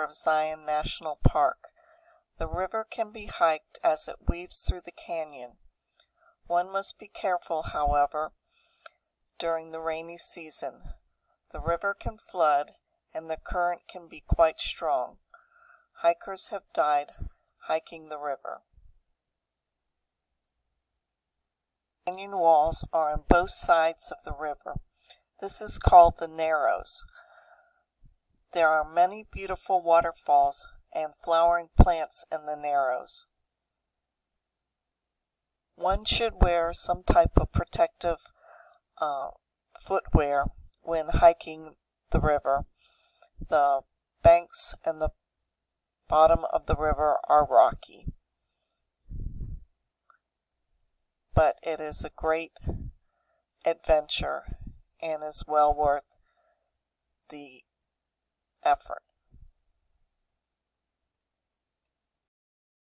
of Zion National Park. The river can be hiked as it weaves through the canyon. One must be careful, however, during the rainy season. The river can flood, and the current can be quite strong. Hikers have died hiking the river. Canyon walls are on both sides of the river. This is called the Narrows. There are many beautiful waterfalls and flowering plants in the Narrows. One should wear some type of protective footwear when hiking the river. The banks and the bottom of the river are rocky, but it is a great adventure and is well worth the effort.